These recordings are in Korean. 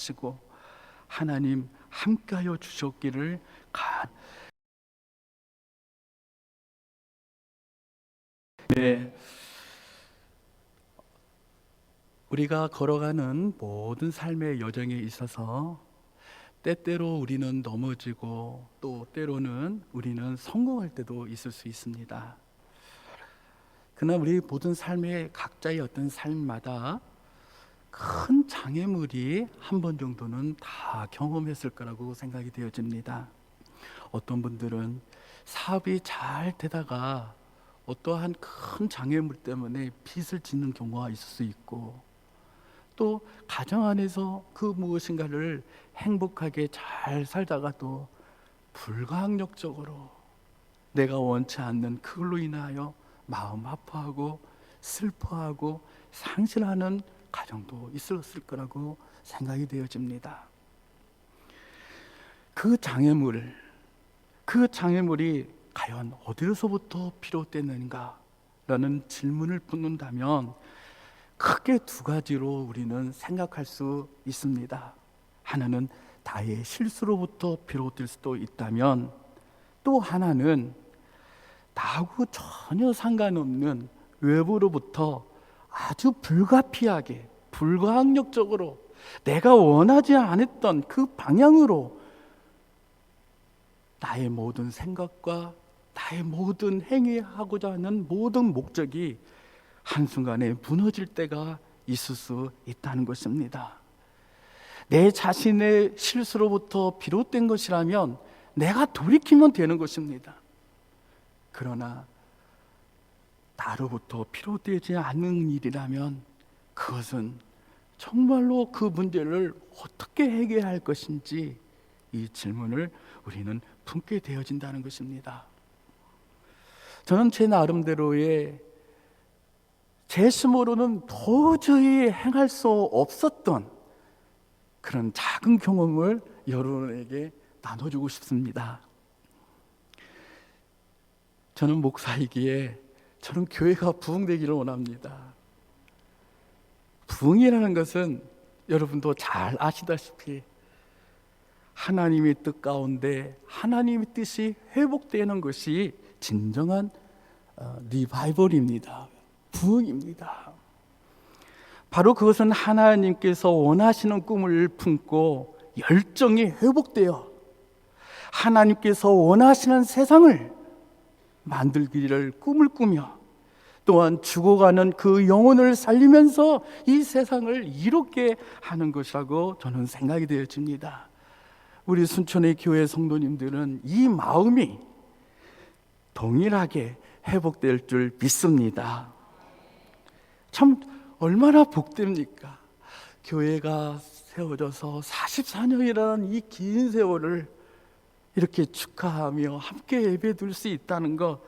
하시고 하나님 함께하여 주셨기를 네, 우리가 걸어가는 모든 삶의 여정에 있어서 때때로 우리는 넘어지고 또 때로는 우리는 성공할 때도 있을 수 있습니다. 그러나 우리 모든 삶의 각자의 어떤 삶마다 큰 장애물이 한 번 정도는 다 경험했을 거라고 생각이 되어집니다. 어떤 분들은 사업이 잘 되다가 어떠한 큰 장애물 때문에 빚을 짓는 경우가 있을 수 있고, 또 가정 안에서 그 무엇인가를 행복하게 잘 살다가 또 불가항력적으로 내가 원치 않는 그걸로 인하여 마음 아파하고 슬퍼하고 상실하는 가정도 있었을 거라고 생각이 되어집니다. 그 장애물이 과연 어디서부터 비롯됐는가 라는 질문을 묻는다면 크게 두 가지로 우리는 생각할 수 있습니다. 하나는 나의 실수로부터 비롯될 수도 있다면, 또 하나는 나하고 전혀 상관없는 외부로부터 아주 불가피하게 불가항력적으로 내가 원하지 않았던 그 방향으로 나의 모든 생각과 나의 모든 행위하고자 하는 모든 목적이 한순간에 무너질 때가 있을 수 있다는 것입니다. 내 자신의 실수로부터 비롯된 것이라면 내가 돌이키면 되는 것입니다. 그러나 나로부터 비롯되지 않는 일이라면 그것은 정말로 그 문제를 어떻게 해결할 것인지 이 질문을 우리는 품게 되어진다는 것입니다. 저는 제 나름대로의 제 힘으로는 도저히 행할 수 없었던 그런 작은 경험을 여러분에게 나눠주고 싶습니다. 저는 목사이기에 저는 교회가 부흥되기를 원합니다. 부흥이라는 것은 여러분도 잘 아시다시피 하나님의 뜻 가운데 하나님의 뜻이 회복되는 것이 진정한 리바이벌입니다. 부흥입니다. 바로 그것은 하나님께서 원하시는 꿈을 품고 열정이 회복되어 하나님께서 원하시는 세상을 만들기를 꿈을 꾸며 또한 죽어가는 그 영혼을 살리면서 이 세상을 이롭게 하는 것이라고 저는 생각이 되어집니다. 우리 순천의 교회 성도님들은 이 마음이 동일하게 회복될 줄 믿습니다. 참 얼마나 복됩니까? 교회가 세워져서 44년이라는 이 긴 세월을 이렇게 축하하며 함께 예배드릴 수 있다는 것,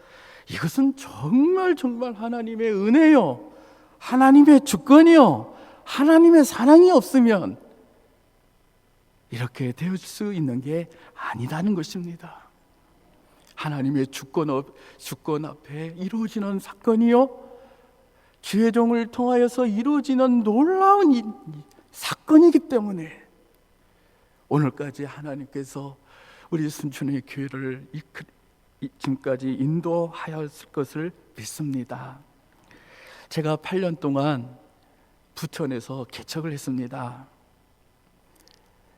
이것은 정말 하나님의 은혜요, 하나님의 주권이요, 하나님의 사랑이 없으면 이렇게 되어질 수 있는 게 아니다는 것입니다. 하나님의 주권 앞에 이루어지는 사건이요, 주의 종을 통하여서 이루어지는 놀라운 사건이기 때문에 오늘까지 하나님께서 우리 순천의 교회를 지금까지 인도하였을 것을 믿습니다. 제가 8년 동안 부천에서 개척을 했습니다.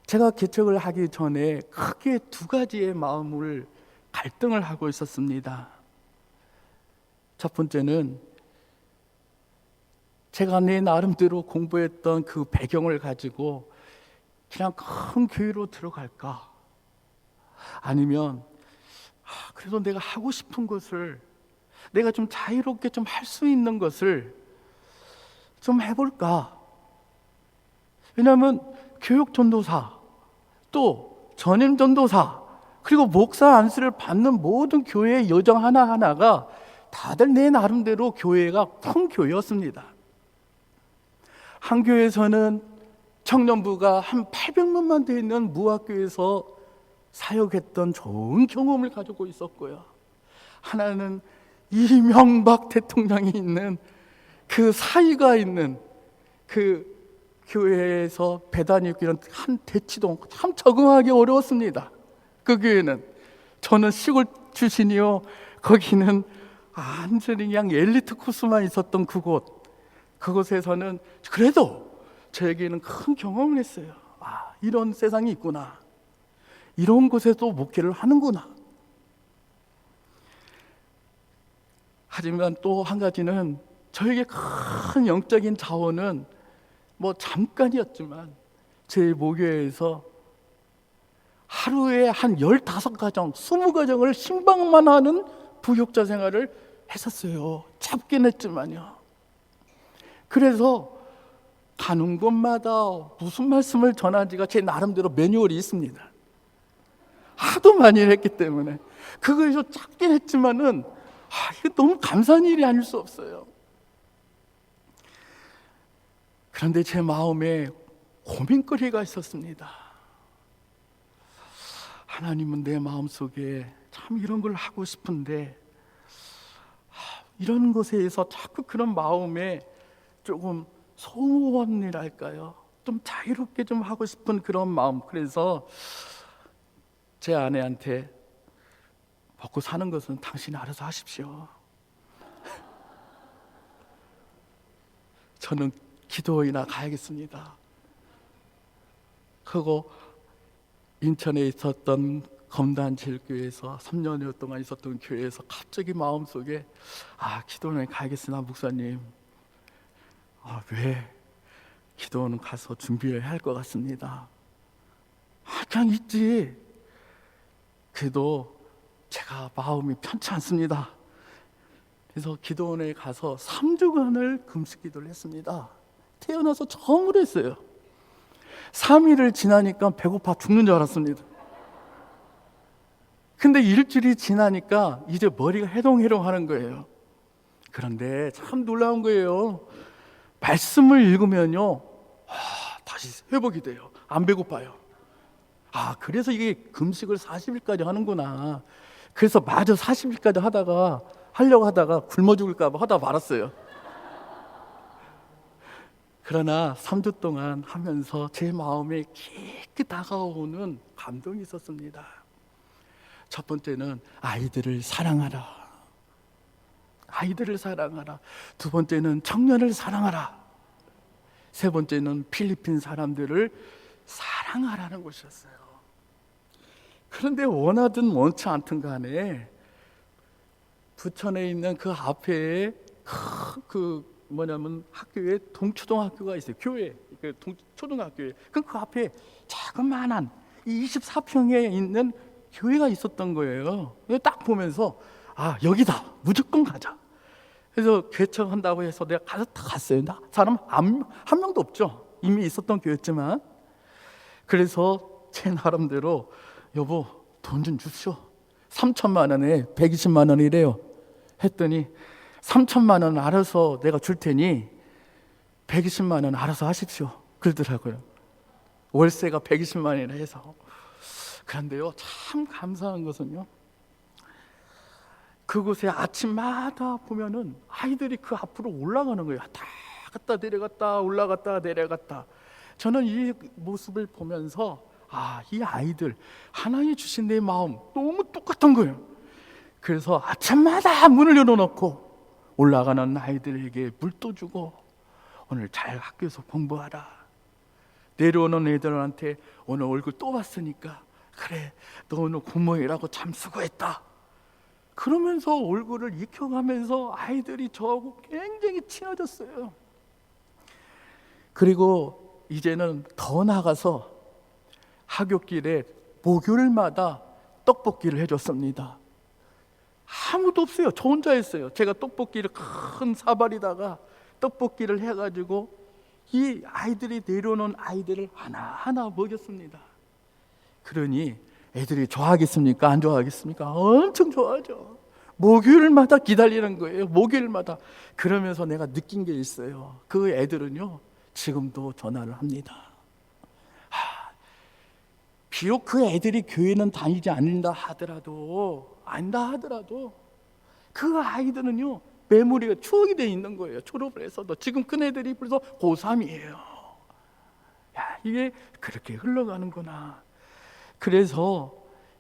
제가 개척을 하기 전에 크게 두 가지의 마음을 갈등을 하고 있었습니다. 첫 번째는 제가 내 나름대로 공부했던 그 배경을 가지고 그냥 큰 교회로 들어갈까? 아니면 그래도 내가 하고 싶은 것을, 내가 좀 자유롭게 좀 할 수 있는 것을 좀 해볼까? 왜냐하면 교육 전도사, 또 전임 전도사, 그리고 목사 안수를 받는 모든 교회의 여정 하나하나가 다들 내 나름대로 교회가 큰 교회였습니다. 한 교회에서는 청년부가 한 800명만 되어 있는 무학교에서 사역했던 좋은 경험을 가지고 있었고요. 하나는 이명박 대통령이 있는 그 사이가 있는 그 교회에서 배단이 있기는 한 대치동 참 적응하기 어려웠습니다. 그 교회는 저는 시골 출신이요. 거기는 완전히 그냥 엘리트 코스만 있었던 그곳에서는 그래도 저에게는 큰 경험을 했어요. 아, 이런 세상이 있구나. 이런 곳에도 목회를 하는구나. 하지만 또 한 가지는 저에게 큰 영적인 자원은 뭐 잠깐이었지만 제 모교회에서 하루에 한 15가정, 20가정을 신방만 하는 부역자 생활을 했었어요. 짧긴 했지만요. 그래서 가는 곳마다 무슨 말씀을 전하지가 제 나름대로 매뉴얼이 있습니다. 하도 많이 했기 때문에 그거에서 짧긴 했지만은 이거 너무 감사한 일이 아닐 수 없어요. 그런데 제 마음에 고민거리가 있었습니다. 하나님은 내 마음속에 참 이런 걸 하고 싶은데 이런 것에서 자꾸 그런 마음에 조금 소원이랄까요? 좀 자유롭게 좀 하고 싶은 그런 마음. 그래서 제 아내한테 먹고 사는 것은 당신이 알아서 하십시오. 저는 기도회나 가야겠습니다. 그리고 인천에 있었던 검단제일교회에서 3년여 동안 있었던 교회에서 갑자기 마음속에 기도원에 가야겠으나 목사님 왜 기도원은 가서 준비해야 할 것 같습니다. 그냥 있지. 그래도 제가 마음이 편치 않습니다. 그래서 기도원에 가서 3주간을 금식 기도를 했습니다. 태어나서 처음으로 했어요. 3일을 지나니까 배고파 죽는 줄 알았습니다. 근데 일주일이 지나니까 이제 머리가 해동해동 하는 거예요. 그런데 참 놀라운 거예요. 말씀을 읽으면요 다시 회복이 돼요. 안 배고파요. 그래서 이게 금식을 40일까지 하는구나. 그래서 마저 40일까지 하려고 하다가 굶어 죽을까 봐 하다 말았어요. 그러나 3주 동안 하면서 제 마음에 깊이 다가오는 감동이 있었습니다. 첫 번째는 아이들을 사랑하라. 아이들을 사랑하라. 두 번째는 청년을 사랑하라. 세 번째는 필리핀 사람들을 사랑하라는 것이었어요. 그런데 원하든 원치 않든 간에 부천에 있는 그 앞에 학교에 동초등학교가 있어요. 교회, 초등학교에. 그 앞에 자그마한 24평에 있는 교회가 있었던 거예요. 딱 보면서 여기다 무조건 가자. 그래서 개척한다고 해서 내가 갔어요. 사람 한 명도 없죠. 이미 있었던 교회였지만. 그래서 제 나름대로 여보 돈 좀 주시오. 3천만 원에 120만 원이래요. 했더니 3천만 원 알아서 내가 줄 테니 120만 원 알아서 하십시오. 그러더라고요. 월세가 120만 원이라 해서. 그런데요 참 감사한 것은요 그곳에 아침마다 보면은 아이들이 그 앞으로 올라가는 거예요. 다 갔다 내려갔다 올라갔다 내려갔다. 저는 이 모습을 보면서 이 아이들 하나님 주신 내 마음 너무 똑같은 거예요. 그래서 아침마다 문을 열어놓고 올라가는 아이들에게 물도 주고 오늘 잘 학교에서 공부하라. 내려오는 애들한테 오늘 얼굴 또 봤으니까 그래 너 오늘 공무원이라고 참 수고했다. 그러면서 얼굴을 익혀가면서 아이들이 저하고 굉장히 친해졌어요. 그리고 이제는 더 나가서 하굣길에 목요일마다 떡볶이를 해줬습니다. 아무도 없어요. 저 혼자 했어요. 제가 떡볶이를 큰 사발에다가 떡볶이를 해가지고 이 아이들이 내려오는 아이들을 하나하나 먹였습니다. 그러니 애들이 좋아하겠습니까? 안 좋아하겠습니까? 엄청 좋아하죠. 목요일마다 기다리는 거예요. 목요일마다. 그러면서 내가 느낀 게 있어요. 그 애들은요 지금도 전화를 합니다. 비록 그 애들이 교회는 다니지 않는다 하더라도 그 아이들은요 메모리가 추억이 돼 있는 거예요. 졸업을 해서도 지금 큰 애들이 벌써 고3이에요. 이게 그렇게 흘러가는구나. 그래서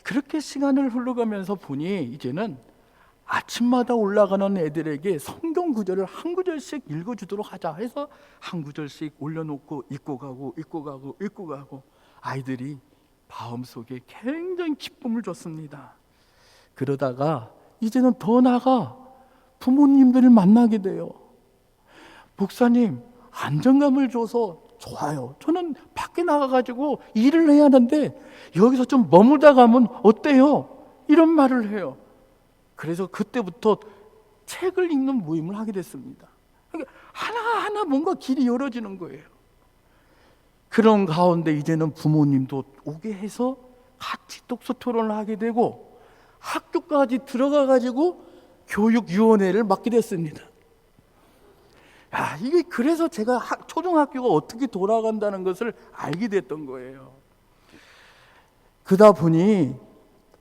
그렇게 시간을 흘러가면서 보니 이제는 아침마다 올라가는 애들에게 성경 구절을 한 구절씩 읽어주도록 하자 해서 한 구절씩 올려놓고 읽고 가고 아이들이 마음속에 굉장히 기쁨을 줬습니다. 그러다가 이제는 더 나아가 부모님들을 만나게 돼요. 목사님, 안정감을 줘서 좋아요. 저는 밖에 나가가지고 일을 해야 하는데 여기서 좀 머물다 가면 어때요? 이런 말을 해요. 그래서 그때부터 책을 읽는 모임을 하게 됐습니다. 그러니까 하나하나 뭔가 길이 열어지는 거예요. 그런 가운데 이제는 부모님도 오게 해서 같이 독서 토론을 하게 되고 학교까지 들어가가지고 교육위원회를 맡게 됐습니다. 야, 이게 그래서 제가 초등학교가 어떻게 돌아간다는 것을 알게 됐던 거예요. 그러다 보니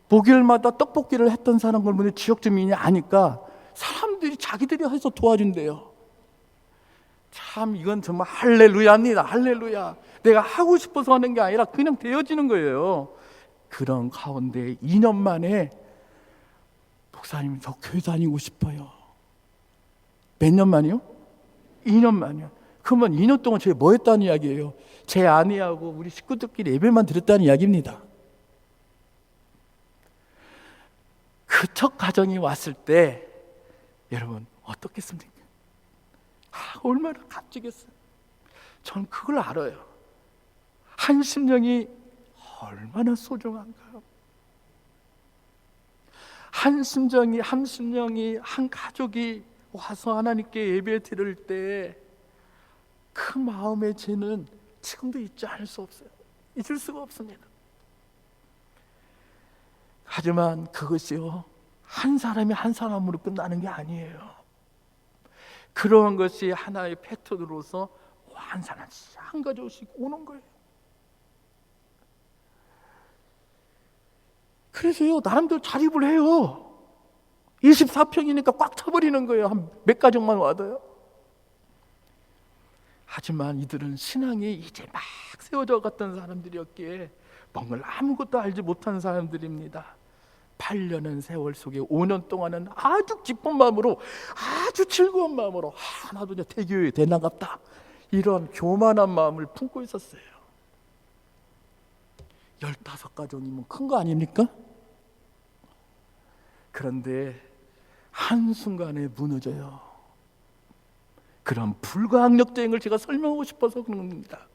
목요일마다 떡볶이를 했던 사람을 보니 지역 주민이 아니까 사람들이 자기들이 해서 도와준대요. 참 이건 정말 할렐루야입니다. 할렐루야. 내가 하고 싶어서 하는 게 아니라 그냥 되어지는 거예요. 그런 가운데 2년 만에 목사님 저 교회 다니고 싶어요. 몇 년 만이요? 2년 만이요. 그러면 2년 동안 제가 뭐 했다는 이야기예요? 제 아내하고 우리 식구들끼리 예배만 드렸다는 이야기입니다. 그 첫 가정이 왔을 때 여러분 어떻겠습니까? 얼마나 값지겠어요. 저는 그걸 알아요. 한 심령이 얼마나 소중한가요? 한 심령이 한 가족이 와서 하나님께 예배 드릴 때 그 마음의 죄는 지금도 잊을 수가 없습니다. 하지만 그것이요 한 사람이 한 사람으로 끝나는 게 아니에요. 그러한 것이 하나의 패턴으로서 한 사람씩 한 가족씩 오는 거예요. 그래서요 나름대로 자립을 해요. 24평이니까 꽉 차버리는 거예요. 한 몇 가정만 와도요. 하지만 이들은 신앙이 이제 막 세워져 갔던 사람들이었기에 뭔가를 아무것도 알지 못한 사람들입니다. 8년의 세월 속에 5년 동안은 아주 기쁜 마음으로 아주 즐거운 마음으로 나도 이제 대교회에 대나갑다 이런 교만한 마음을 품고 있었어요. 15가정이면 큰 거 아닙니까? 그런데 한순간에 무너져요. 그런 불가항력적인 제가 설명하고 싶어서 그런 겁니다.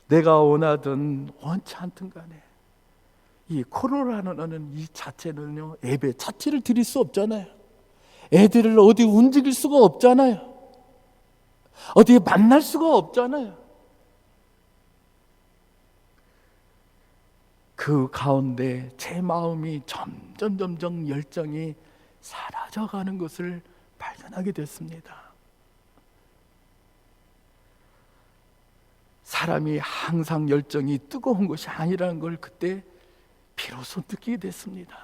내가 원하든 원치 않든 간에 이 코로나라는 이 자체는요 예배 자체를 드릴 수 없잖아요. 애들을 어디 움직일 수가 없잖아요. 어디에 만날 수가 없잖아요. 그 가운데 제 마음이 점점 열정이 사라져가는 것을 발견하게 됐습니다. 사람이 항상 열정이 뜨거운 것이 아니라는 걸 그때 비로소 느끼게 됐습니다.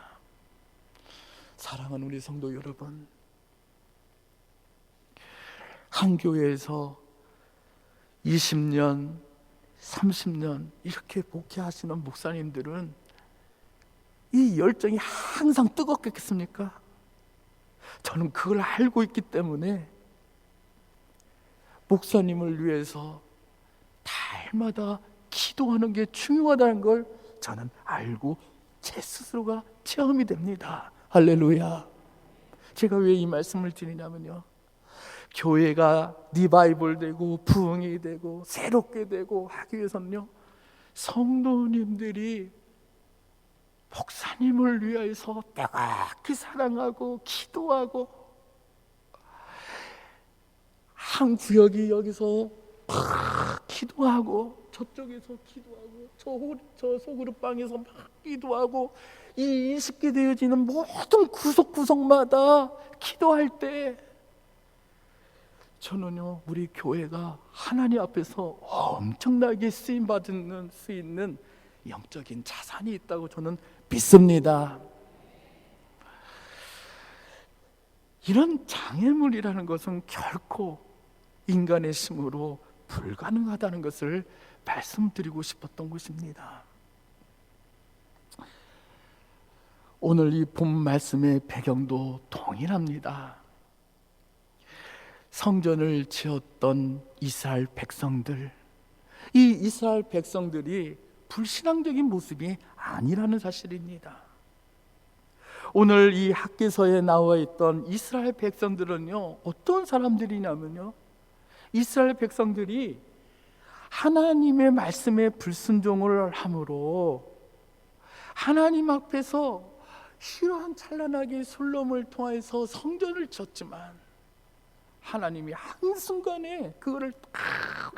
사랑하는 우리 성도 여러분, 한 교회에서 20년, 30년 이렇게 목회하시는 목사님들은 이 열정이 항상 뜨겁겠습니까? 저는 그걸 알고 있기 때문에 목사님을 위해서 달마다 기도하는 게 중요하다는 걸 저는 알고 제 스스로가 체험이 됩니다. 할렐루야. 제가 왜 이 말씀을 드리냐면요, 교회가 리바이벌 되고 부흥이 되고 새롭게 되고 하기 위해서는요 성도님들이 목사님을 위해서 뜨겁게 사랑하고 기도하고, 한 구역이 여기서 막 기도하고 저쪽에서 기도하고 저 소그룹방에서 막 기도하고 이 20개 되어지는 모든 구석구석마다 기도할 때 저는요 우리 교회가 하나님 앞에서 엄청나게 쓰임받는 수 있는 영적인 자산이 있다고 저는 믿습니다. 이런 장애물이라는 것은 결코 인간의 힘으로 불가능하다는 것을 말씀드리고 싶었던 것입니다. 오늘 이 본 말씀의 배경도 동일합니다. 성전을 지었던 이스라엘 백성들, 이 이스라엘 백성들이 불신앙적인 모습이 아니라는 사실입니다. 오늘 이 학개서에 나와 있던 이스라엘 백성들은요, 어떤 사람들이냐면요, 이스라엘 백성들이 하나님의 말씀에 불순종을 함으로 하나님 앞에서 시원찬란하게 솔로몬을 통해서 성전을 지었지만 하나님이 한순간에 그거를 다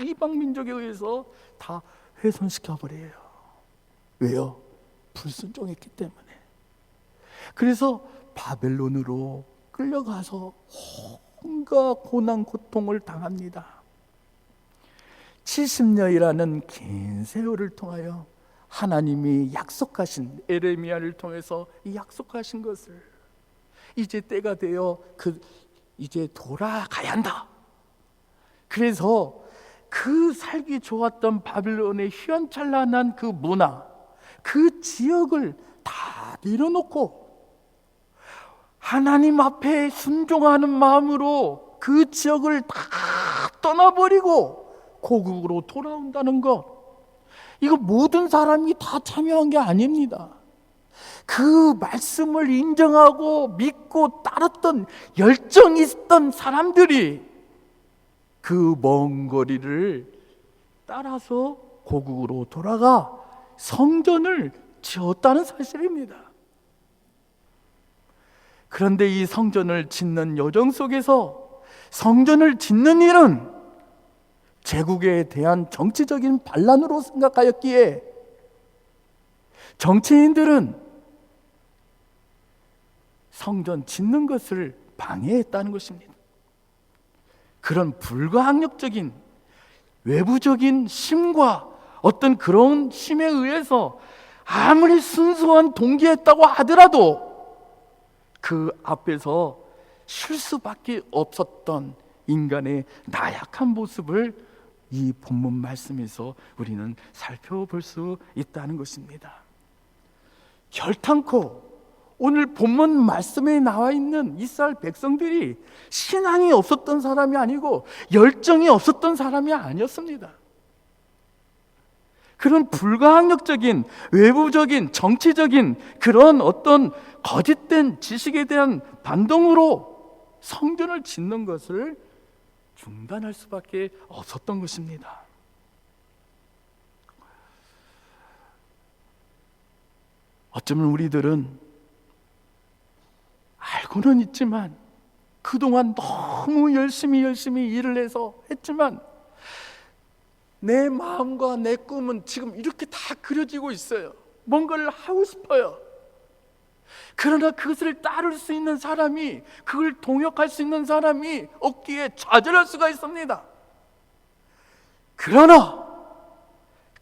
이방 민족에 의해서 다 훼손시켜버려요. 왜요? 불순종했기 때문에. 그래서 바벨론으로 끌려가서 온갖 고난 고통을 당합니다. 70년이라는 긴 세월을 통하여 하나님이 약속하신, 에레미야를 통해서 이 약속하신 것을 이제 때가 되어 이제 돌아가야 한다. 그래서 그 살기 좋았던 바빌론의 휘황찬란한 그 문화, 그 지역을 다 내려놓고 하나님 앞에 순종하는 마음으로 그 지역을 다 떠나버리고 고국으로 돌아온다는 것, 이거 모든 사람이 다 참여한 게 아닙니다. 그 말씀을 인정하고 믿고 따랐던 열정이 있었던 사람들이 그 먼 거리를 따라서 고국으로 돌아가 성전을 지었다는 사실입니다. 그런데 이 성전을 짓는 여정 속에서 성전을 짓는 일은 제국에 대한 정치적인 반란으로 생각하였기에 정치인들은 성전 짓는 것을 방해했다는 것입니다. 그런 불가항력적인 외부적인 힘과 어떤 그런 힘에 의해서 아무리 순수한 동기였다고 하더라도 그 앞에서 쉴 수밖에 없었던 인간의 나약한 모습을 이 본문 말씀에서 우리는 살펴볼 수 있다는 것입니다. 결탄코 오늘 본문 말씀에 나와 있는 이스라엘 백성들이 신앙이 없었던 사람이 아니고 열정이 없었던 사람이 아니었습니다. 그런 불가항력적인 외부적인 정치적인 그런 어떤 거짓된 지식에 대한 반동으로 성전을 짓는 것을 중단할 수밖에 없었던 것입니다. 어쩌면 우리들은 알고는 있지만 그동안 너무 열심히 일을 해서 했지만 내 마음과 내 꿈은 지금 이렇게 다 그려지고 있어요. 뭔가를 하고 싶어요. 그러나 그것을 따를 수 있는 사람이, 그걸 동역할 수 있는 사람이 없기에 좌절할 수가 있습니다. 그러나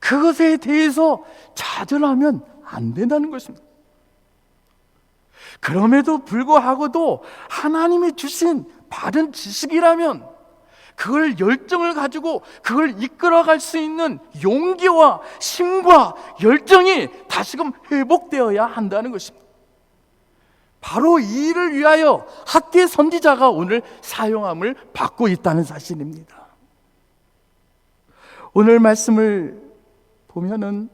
그것에 대해서 좌절하면 안 된다는 것입니다. 그럼에도 불구하고도 하나님이 주신 바른 지식이라면 그걸 열정을 가지고 그걸 이끌어갈 수 있는 용기와 힘과 열정이 다시금 회복되어야 한다는 것입니다. 바로 이 일을 위하여 학개 선지자가 오늘 사용함을 받고 있다는 사실입니다. 오늘 말씀을 보면은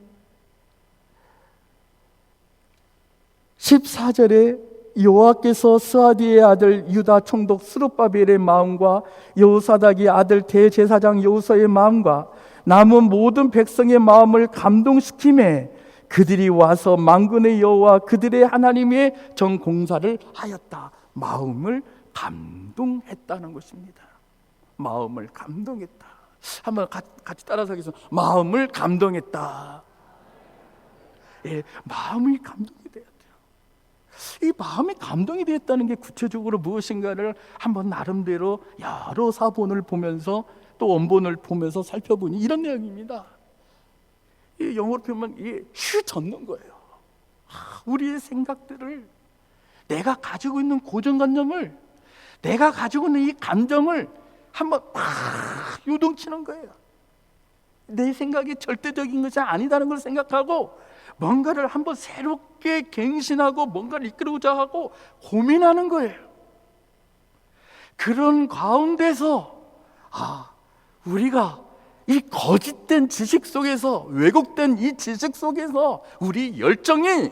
14절에 여호와께서 스아디의 아들 유다 총독 스룹바벨의 마음과 여호사닥의 아들 대제사장 여호수아의 마음과 남은 모든 백성의 마음을 감동시키매 그들이 와서 만군의 여호와 그들의 하나님의 정공사를 하였다. 마음을 감동했다는 것입니다. 마음을 감동했다. 한번 같이 따라서 하겠습니다. 마음을 감동했다. 예, 마음이 감동이 돼야 돼요. 이 마음이 감동이 되었다는 게 구체적으로 무엇인가를 한번 나름대로 여러 사본을 보면서 또 원본을 보면서 살펴보니 이런 내용입니다. 이 영어로 표현하면 이게 휘젓는 거예요. 우리의 생각들을, 내가 가지고 있는 고정관념을, 내가 가지고 있는 이 감정을 한번 막 요동치는 거예요. 내 생각이 절대적인 것이 아니다는 걸 생각하고 뭔가를 한번 새롭게 갱신하고 뭔가를 이끌고자 하고 고민하는 거예요. 그런 가운데서 우리가 이 거짓된 지식 속에서, 왜곡된 이 지식 속에서 우리 열정이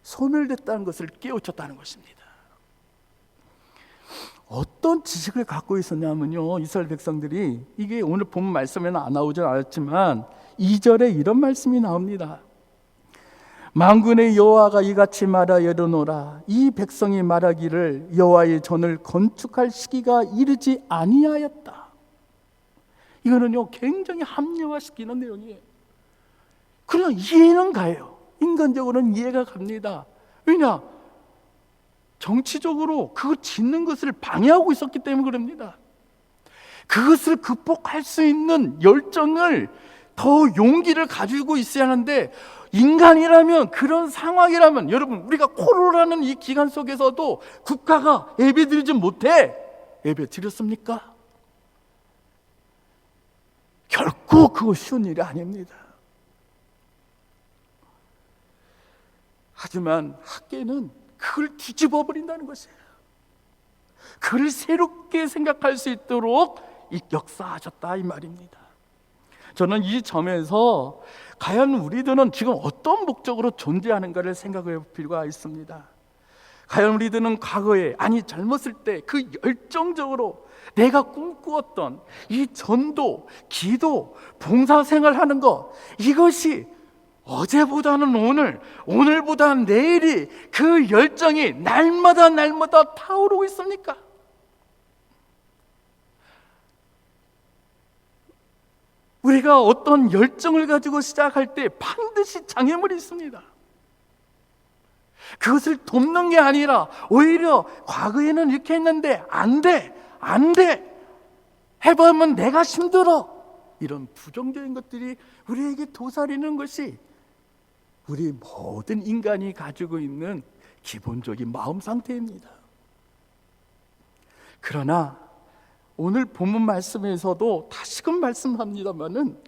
소멸됐다는 것을 깨우쳤다는 것입니다. 어떤 지식을 갖고 있었냐면요, 이스라엘 백성들이, 이게 오늘 본 말씀에는 안 나오진 않았지만 2절에 이런 말씀이 나옵니다. 만군의 여호와가 이같이 말하여 이르노라. 이 백성이 말하기를 여호와의 전을 건축할 시기가 이르지 아니하였다. 이거는요 굉장히 합리화시키는 내용이에요. 그냥 이해는 가요. 인간적으로는 이해가 갑니다. 왜냐? 정치적으로 그거 짓는 것을 방해하고 있었기 때문에 그럽니다. 그것을 극복할 수 있는 열정을, 더 용기를 가지고 있어야 하는데, 인간이라면, 그런 상황이라면, 여러분 우리가 코로나라는 이 기간 속에서도 국가가 예배드리지 못해 예배 드렸습니까? 결코 그거 쉬운 일이 아닙니다. 하지만 학계는 그걸 뒤집어 버린다는 것이에요. 그걸 새롭게 생각할 수 있도록 역사하셨다 이 말입니다. 저는 이 점에서 과연 우리들은 지금 어떤 목적으로 존재하는가를 생각해 볼 필요가 있습니다. 과연 우리들은 과거에, 아니 젊었을 때 그 열정적으로 내가 꿈꾸었던 이 전도, 기도, 봉사생활하는 것, 이것이 어제보다는 오늘, 오늘보다는 내일이, 그 열정이 날마다 타오르고 있습니까? 우리가 어떤 열정을 가지고 시작할 때 반드시 장애물이 있습니다. 그것을 돕는 게 아니라 오히려 과거에는 이렇게 했는데 안 돼 해보면 내가 힘들어, 이런 부정적인 것들이 우리에게 도사리는 것이 우리 모든 인간이 가지고 있는 기본적인 마음 상태입니다. 그러나 오늘 본문 말씀에서도 다시금 말씀합니다마는,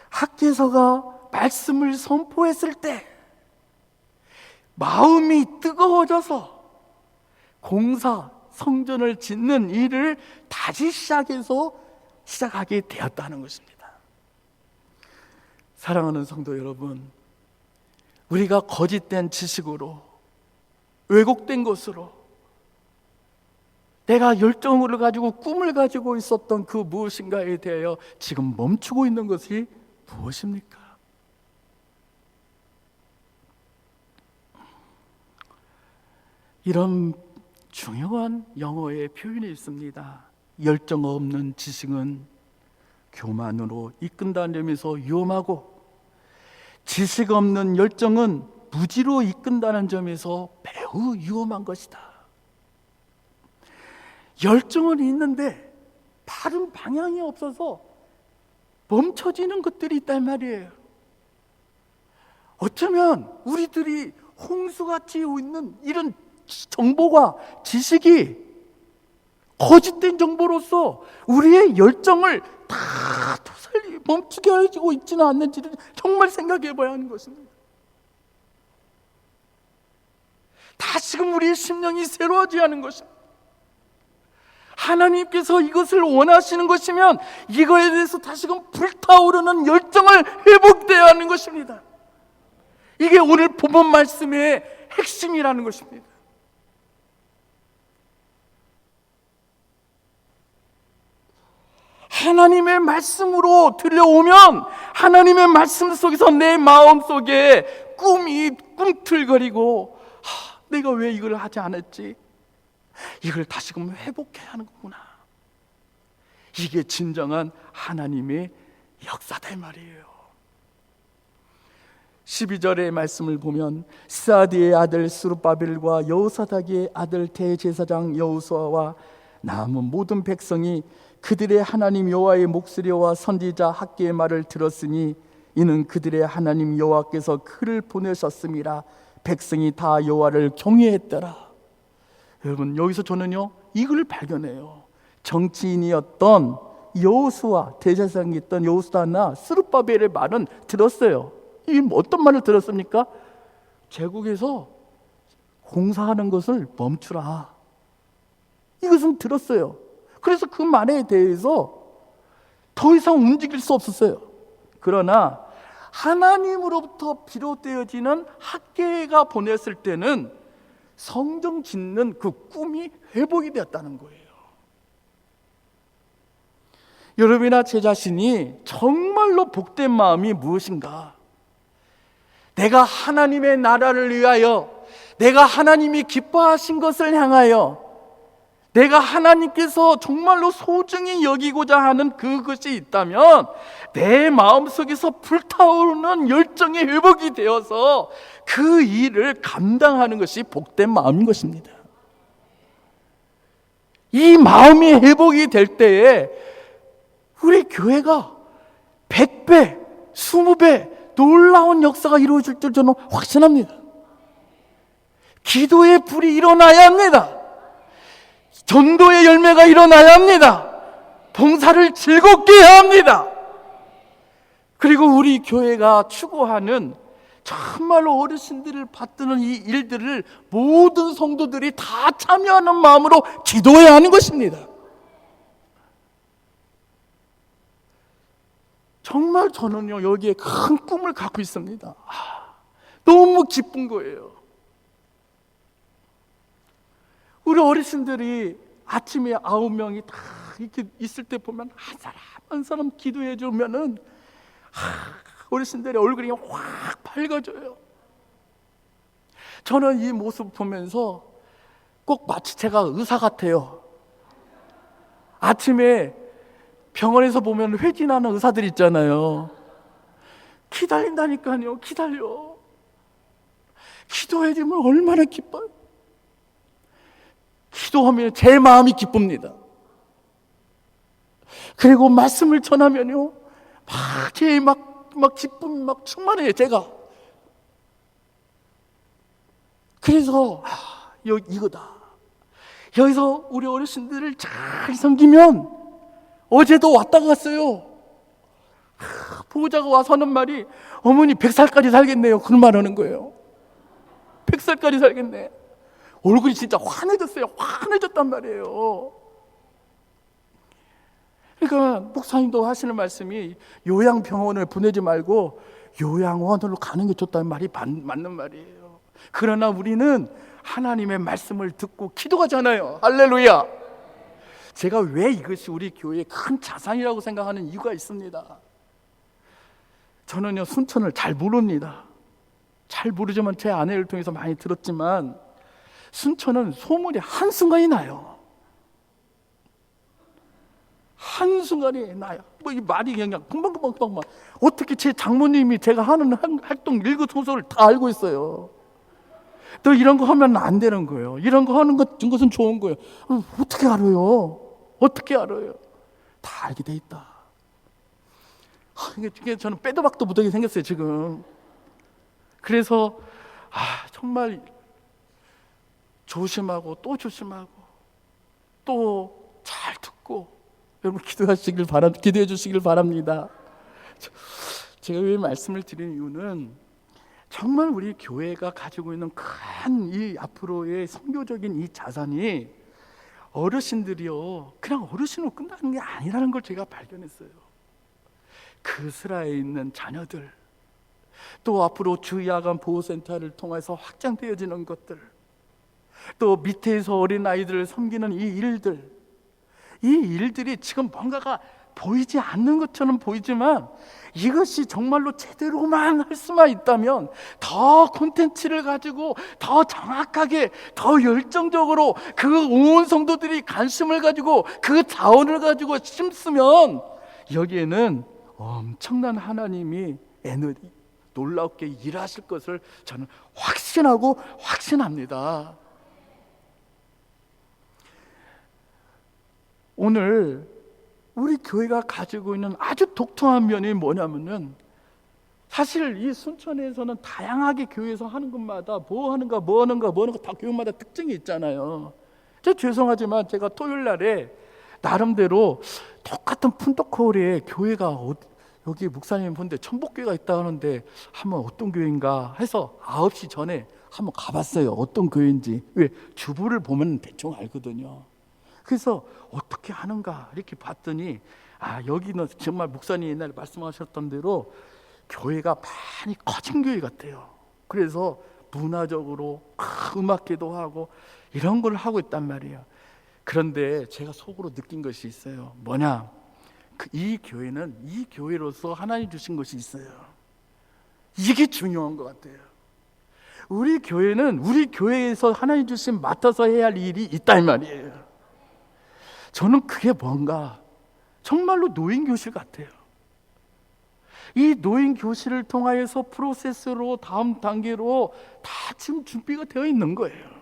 학개서가 말씀을 선포했을 때 마음이 뜨거워져서 공사, 성전을 짓는 일을 다시 시작하게 되었다는 것입니다. 사랑하는 성도 여러분, 우리가 거짓된 지식으로, 왜곡된 것으로, 내가 열정을 가지고 꿈을 가지고 있었던 그 무엇인가에 대하여 지금 멈추고 있는 것이 무엇입니까? 이런 중요한 영어의 표현이 있습니다. 열정 없는 지식은 교만으로 이끈다는 점에서 위험하고, 지식 없는 열정은 무지로 이끈다는 점에서 매우 위험한 것이다. 열정은 있는데 바른 방향이 없어서 멈춰지는 것들이 있단 말이에요. 어쩌면 우리들이 홍수같이 있는 이런 정보가, 지식이 거짓된 정보로서 우리의 열정을 다 멈추게 하고 있지는 않는지를 정말 생각해 봐야 하는 것입니다. 다시금 우리의 심령이 새로워져야 하는 것입니다. 하나님께서 이것을 원하시는 것이면 이거에 대해서 다시금 불타오르는 열정을 회복되어야 하는 것입니다. 이게 오늘 본문 말씀의 핵심이라는 것입니다. 하나님의 말씀으로 들려오면 하나님의 말씀 속에서 내 마음 속에 꿈이 꿈틀거리고, 내가 왜 이걸 하지 않았지? 이걸 다시금 회복해야 하는 거구나. 이게 진정한 하나님의 역사다 말이에요. 12절의 말씀을 보면, 스아디의 아들 스룹바벨과 여호사닥의 아들 대제사장 여호수아와 남은 모든 백성이 그들의 하나님 여호와의 목소리와 선지자 학개의 말을 들었으니 이는 그들의 하나님 여호와께서 그를 보내셨음이라. 백성이 다 여호와를 경외했더라. 여러분, 여기서 저는요 이걸 발견해요. 정치인이었던 여호수아 대제사장이 있던 여호수아나 스룹바벨의 말은 들었어요. 이 어떤 말을 들었습니까? 제국에서 공사하는 것을 멈추라. 이것은 들었어요. 그래서 그 말에 대해서 더 이상 움직일 수 없었어요. 그러나 하나님으로부터 비롯되어지는 학개가 보냈을 때는 성전 짓는 그 꿈이 회복이 되었다는 거예요. 여러분이나 제 자신이 정말로 복된 마음이 무엇인가? 내가 하나님의 나라를 위하여, 내가 하나님이 기뻐하신 것을 향하여, 내가 하나님께서 정말로 소중히 여기고자 하는 그것이 있다면 내 마음속에서 불타오르는 열정이 회복이 되어서 그 일을 감당하는 것이 복된 마음인 것입니다. 이 마음이 회복이 될 때에 우리 교회가 100배, 20배 놀라운 역사가 이루어질 줄 저는 확신합니다. 기도의 불이 일어나야 합니다. 전도의 열매가 일어나야 합니다. 봉사를 즐겁게 해야 합니다. 그리고 우리 교회가 추구하는 정말로 어르신들을 받드는 이 일들을 모든 성도들이 다 참여하는 마음으로 기도해야 하는 것입니다. 정말 저는요, 여기에 큰 꿈을 갖고 있습니다. 너무 기쁜 거예요. 우리 어르신들이 아침에 9명이 다 이렇게 있을 때 보면 한 사람 한 사람 기도해 주면은 어르신들의 얼굴이 확 밝아져요. 저는 이 모습 보면서 꼭 마치 제가 의사 같아요. 아침에 병원에서 보면 회진하는 의사들 있잖아요. 기다린다니까요. 기다려. 기도해 주면 얼마나 기뻐요. 기도하면 제 마음이 기쁩니다. 그리고 말씀을 전하면요, 막 기쁨이 막 충만해요, 제가. 그래서 이거다. 여기서 우리 어르신들을 잘 섬기면, 어제도 왔다 갔어요. 보호자가 와서 하는 말이, 어머니 100살까지 살겠네요. 그런 말 하는 거예요. 100살까지 살겠네. 얼굴이 진짜 환해졌어요. 환해졌단 말이에요. 그러니까 목사님도 하시는 말씀이 요양병원을 보내지 말고 요양원으로 가는 게 좋다는 말이 맞는 말이에요. 그러나 우리는 하나님의 말씀을 듣고 기도하잖아요. 할렐루야. 제가 왜 이것이 우리 교회의 큰 자산이라고 생각하는 이유가 있습니다. 저는요, 순천을 잘 모릅니다. 잘 모르지만 제 아내를 통해서 많이 들었지만 순천은 소문이 한순간이 나요. 한순간이 나요. 뭐 이 말이 그냥 금방. 어떻게 제 장모님이 제가 하는 활동 일거수일투족을 다 알고 있어요. 또 이런 거 하면 안 되는 거예요. 이런 거 하는 것은 좋은 거예요. 어떻게 알아요? 어떻게 알아요? 다 알게 돼 있다. 이게 저는 빼도 박도 못하게 생겼어요, 지금. 그래서 정말 조심하고 또 조심하고 또 잘 듣고 여러분 기도해 주시길 바랍니다. 제가 왜 말씀을 드리는 이유는 정말 우리 교회가 가지고 있는 큰 이 앞으로의 선교적인 이 자산이 어르신들이요, 그냥 어르신으로 끝나는 게 아니라는 걸 제가 발견했어요. 그 슬하에 있는 자녀들, 또 앞으로 주야간 보호센터를 통해서 확장되어지는 것들, 또 밑에서 어린아이들을 섬기는 이 일들이 지금 뭔가가 보이지 않는 것처럼 보이지만 이것이 정말로 제대로만 할 수만 있다면 더 콘텐츠를 가지고 더 정확하게 더 열정적으로 그 온 성도들이 관심을 가지고 그 자원을 가지고 심으면 여기에는 엄청난 하나님이 놀랍게 일하실 것을 저는 확신합니다. 오늘 우리 교회가 가지고 있는 아주 독특한 면이 뭐냐면은, 사실 이 순천에서는 다양하게 교회에서 하는 것마다 뭐 하는가 다 교회마다 특징이 있잖아요. 죄송하지만 제가 토요일 날에 나름대로 똑같은 푼더커울에 교회가 여기 목사님 본데 천복교회가 있다 하는데 한번 어떤 교회인가 해서 9시 전에 한번 가봤어요. 어떤 교회인지. 왜? 주부를 보면 대충 알거든요. 그래서 어떻게 하는가 이렇게 봤더니 여기는 정말 목사님 옛날에 말씀하셨던 대로 교회가 많이 커진 교회 같아요. 그래서 문화적으로 음악회도 하고 이런 걸 하고 있단 말이에요. 그런데 제가 속으로 느낀 것이 있어요. 뭐냐? 이 교회는 이 교회로서 하나님 주신 것이 있어요. 이게 중요한 것 같아요. 우리 교회는 우리 교회에서 하나님 주신 맡아서 해야 할 일이 있다 이 말이에요. 저는 그게 뭔가 정말로 노인교실 같아요. 이 노인교실을 통하여서 프로세스로 다음 단계로 다 지금 준비가 되어 있는 거예요.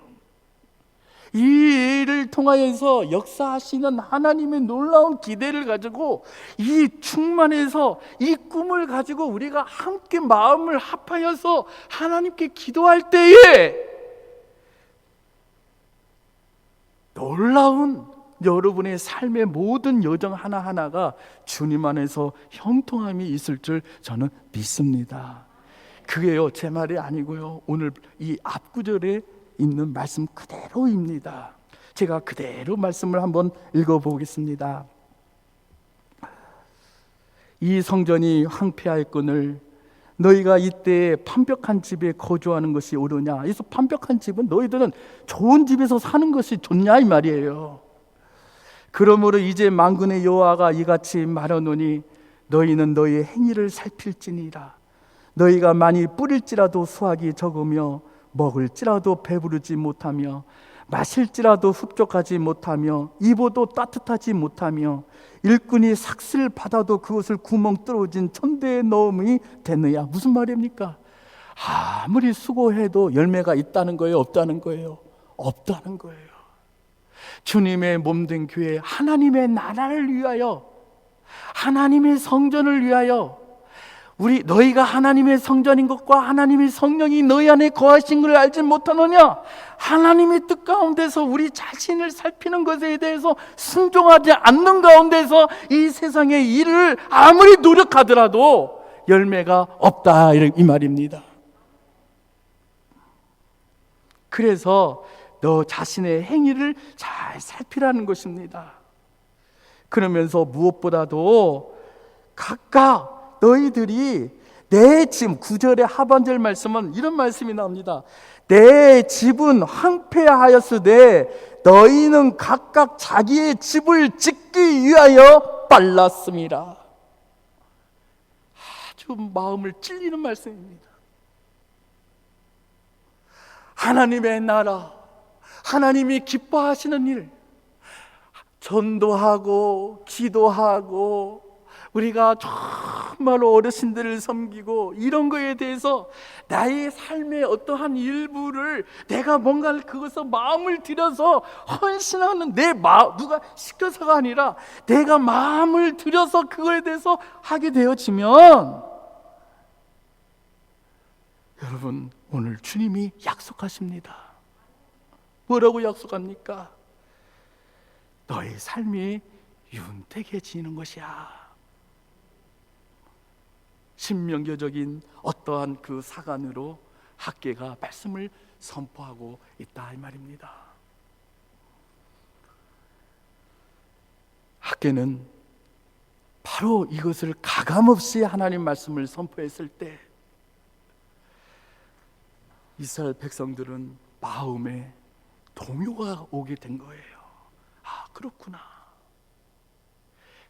이 일을 통하여서 역사하시는 하나님의 놀라운 기대를 가지고 이 충만해서 이 꿈을 가지고 우리가 함께 마음을 합하여서 하나님께 기도할 때에 놀라운 여러분의 삶의 모든 여정 하나하나가 주님 안에서 형통함이 있을 줄 저는 믿습니다. 그게요 제 말이 아니고요 오늘 이 앞구절에 있는 말씀 그대로입니다. 제가 그대로 말씀을 한번 읽어보겠습니다. 이 성전이 황폐하였거늘 너희가 이때 판벽한 집에 거주하는 것이 옳으냐. 그래서 판벽한 집은 너희들은 좋은 집에서 사는 것이 좋냐 이 말이에요. 그러므로 이제 만군의 여호와가 이같이 말하노니 너희는 너희의 행위를 살필지니라. 너희가 많이 뿌릴지라도 수확이 적으며 먹을지라도 배부르지 못하며 마실지라도 흡족하지 못하며 입어도 따뜻하지 못하며 일꾼이 삭슬 받아도 그것을 구멍 뚫어진 천대에 넣음이 되느냐. 무슨 말입니까? 아무리 수고해도 열매가 있다는 거예요? 없다는 거예요? 없다는 거예요. 주님의 몸된 교회, 하나님의 나라를 위하여, 하나님의 성전을 위하여 너희가 하나님의 성전인 것과 하나님의 성령이 너희 안에 거하신 것을 알지 못하느냐? 하나님의 뜻 가운데서 우리 자신을 살피는 것에 대해서 순종하지 않는 가운데서 이 세상의 일을 아무리 노력하더라도 열매가 없다 이 말입니다. 그래서 너 자신의 행위를 잘 살피라는 것입니다. 그러면서 무엇보다도 각각 너희들이 내 집, 9절의 하반절 말씀은 이런 말씀이 나옵니다. 내 집은 황폐하였으되 너희는 각각 자기의 집을 짓기 위하여 빨랐습니다. 아주 마음을 찔리는 말씀입니다. 하나님의 나라, 하나님이 기뻐하시는 일, 전도하고 기도하고 우리가 정말로 어르신들을 섬기고 이런 거에 대해서 나의 삶의 어떠한 일부를 내가 뭔가 그것을 마음을 들여서 헌신하는 내 마음, 누가 시켜서가 아니라 내가 마음을 들여서 그거에 대해서 하게 되어지면 여러분 오늘 주님이 약속하십니다. 뭐라고 약속합니까? 너의 삶이 윤택해지는 것이야. 신명교적인 어떠한 그 사관으로 학계가 말씀을 선포하고 있다 이 말입니다. 학계는 바로 이것을 가감없이 하나님 말씀을 선포했을 때 이스라엘 백성들은 마음에 동요가 오게 된 거예요. 그렇구나.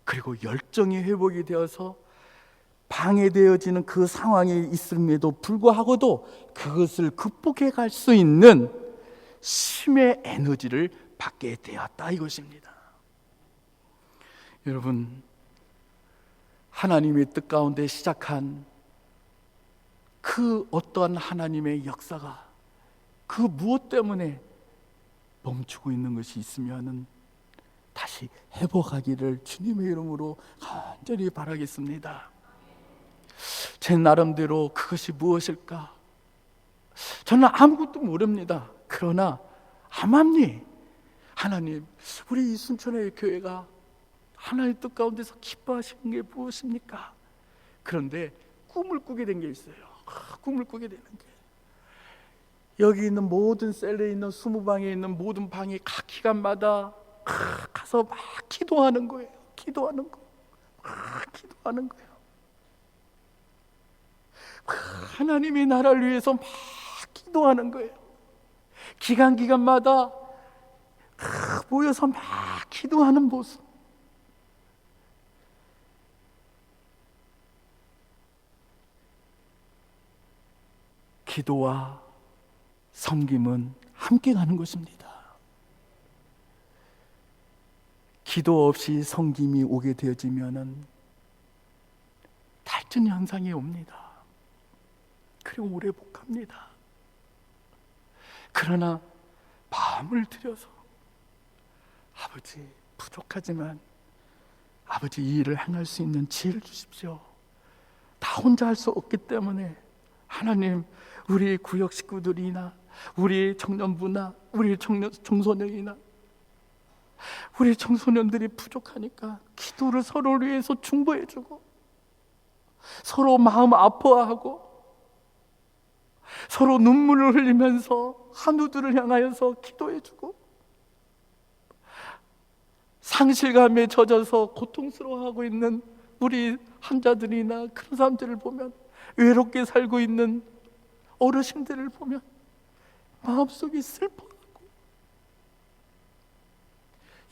그리고 열정이 회복이 되어서 방해되어지는 그 상황에 있음에도 불구하고도 그것을 극복해 갈 수 있는 힘의 에너지를 받게 되었다 이것입니다. 여러분, 하나님의 뜻 가운데 시작한 그 어떠한 하나님의 역사가 그 무엇 때문에 멈추고 있는 것이 있으면은 다시 회복하기를 주님의 이름으로 간절히 바라겠습니다. 제 나름대로 그것이 무엇일까? 저는 아무것도 모릅니다. 그러나 암암리 하나님, 우리 이 순천의 교회가 하나님 뜻 가운데서 기뻐하시는 게 무엇입니까? 그런데 꿈을 꾸게 된 게 있어요. 꿈을 꾸게 되는 게, 여기 있는 모든 셀에 있는 20방에 있는 모든 방에 각 기간마다 가서 막 기도하는 거예요. 기도하는 거, 막 기도하는 거예요. 하나님의 나라를 위해서 막 기도하는 거예요. 기간마다 모여서 막 기도하는 모습. 기도와 섬김은 함께 가는 것입니다. 기도 없이 섬김이 오게 되어지면은 탈진 현상이 옵니다. 그리고 오래 못 갑니다. 그러나 마음을 들여서, 아버지 부족하지만 아버지 이 일을 행할 수 있는 지혜를 주십시오. 다 혼자 할 수 없기 때문에 하나님, 우리 구역 식구들이나 우리 청년부나 우리 청소년이나 우리 청소년들이 부족하니까 기도를 서로를 위해서 중보해주고, 서로 마음 아파하고, 서로 눈물을 흘리면서 한우들을 향하여서 기도해주고, 상실감에 젖어서 고통스러워하고 있는 우리 환자들이나 그런 사람들을 보면, 외롭게 살고 있는 어르신들을 보면 마음속이 슬퍼하고,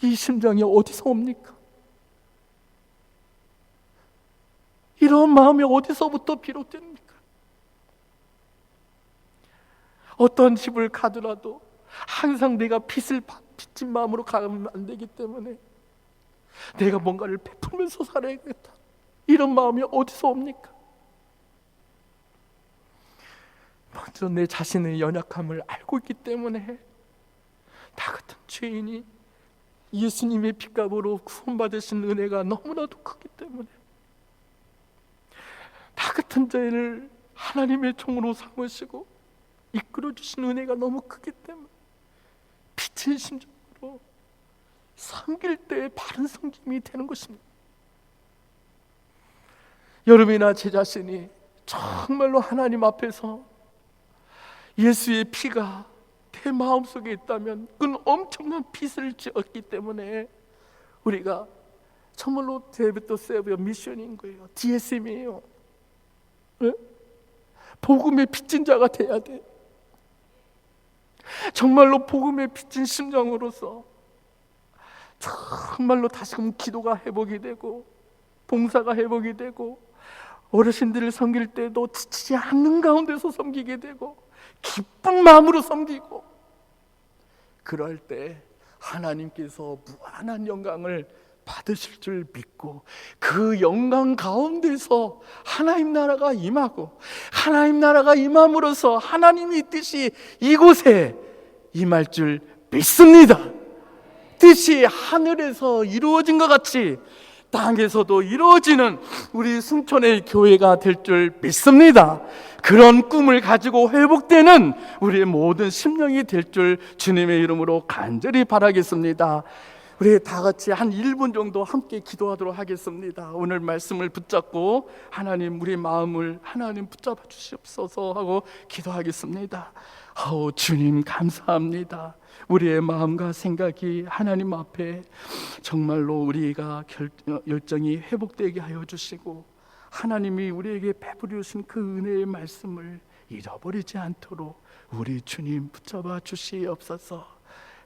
이 심정이 어디서 옵니까? 이런 마음이 어디서부터 비롯됩니까? 어떤 집을 가더라도 항상 내가 빚진 마음으로 가면 안 되기 때문에 내가 뭔가를 베풀면서 살아야겠다, 이런 마음이 어디서 옵니까? 먼저 내 자신의 연약함을 알고 있기 때문에, 나 같은 죄인이 예수님의 핏값으로 구원받으신 은혜가 너무나도 크기 때문에, 나 같은 자를 하나님의 종으로 삼으시고 이끌어 주신 은혜가 너무 크기 때문에 빛의 심정으로 섬길 때 바른 섬김이 되는 것입니다. 여러분이나 제 자신이 정말로 하나님 앞에서 예수의 피가 내 마음속에 있다면 그건 엄청난 빚을 지었기 때문에 우리가 정말로 데이비드 세비어 미션인 거예요. DSM이에요. 네? 복음의 빚진 자가 돼야 돼. 정말로 복음의 빚진 심정으로서 정말로 다시금 기도가 회복이 되고, 봉사가 회복이 되고, 어르신들을 섬길 때도 지치지 않는 가운데서 섬기게 되고, 기쁜 마음으로 섬기고, 그럴 때 하나님께서 무한한 영광을 받으실 줄 믿고, 그 영광 가운데서 하나님 나라가 임하고, 하나님 나라가 임함으로써 하나님의 뜻이 이곳에 임할 줄 믿습니다. 뜻이 하늘에서 이루어진 것 같이 땅에서도 이루어지는 우리 순천의 교회가 될 줄 믿습니다. 그런 꿈을 가지고 회복되는 우리의 모든 심령이 될 줄 주님의 이름으로 간절히 바라겠습니다. 우리 다 같이 한 1분 정도 함께 기도하도록 하겠습니다. 오늘 말씀을 붙잡고 하나님, 우리 마음을 하나님 붙잡아 주시옵소서 하고 기도하겠습니다. 주님 감사합니다. 우리의 마음과 생각이 하나님 앞에 정말로 우리가 열정이 회복되게 하여 주시고, 하나님이 우리에게 베풀어 주신 그 은혜의 말씀을 잃어버리지 않도록 우리 주님 붙잡아 주시옵소서.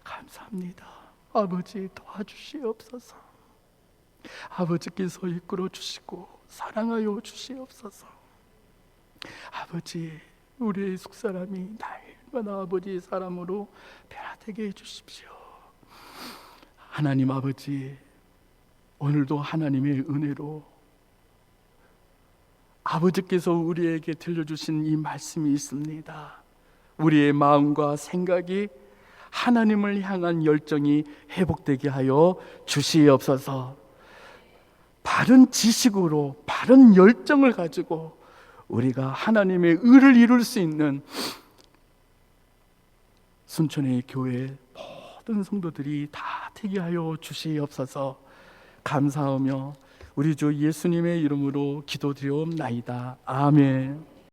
감사합니다. 아버지 도와주시옵소서. 아버지께서 이끌어 주시고 사랑하여 주시옵소서. 아버지, 우리의 속사람이 날마다 아버지 사람으로 변화되게 해주십시오. 하나님 아버지, 오늘도 하나님의 은혜로 아버지께서 우리에게 들려주신 이 말씀이 있습니다. 우리의 마음과 생각이 하나님을 향한 열정이 회복되게 하여 주시옵소서. 바른 지식으로, 바른 열정을 가지고 우리가 하나님의 의를 이룰 수 있는 순천의 교회 모든 성도들이 다 되게 하여 주시옵소서. 감사하며 우리 주 예수님의 이름으로 기도드리옵나이다. 아멘.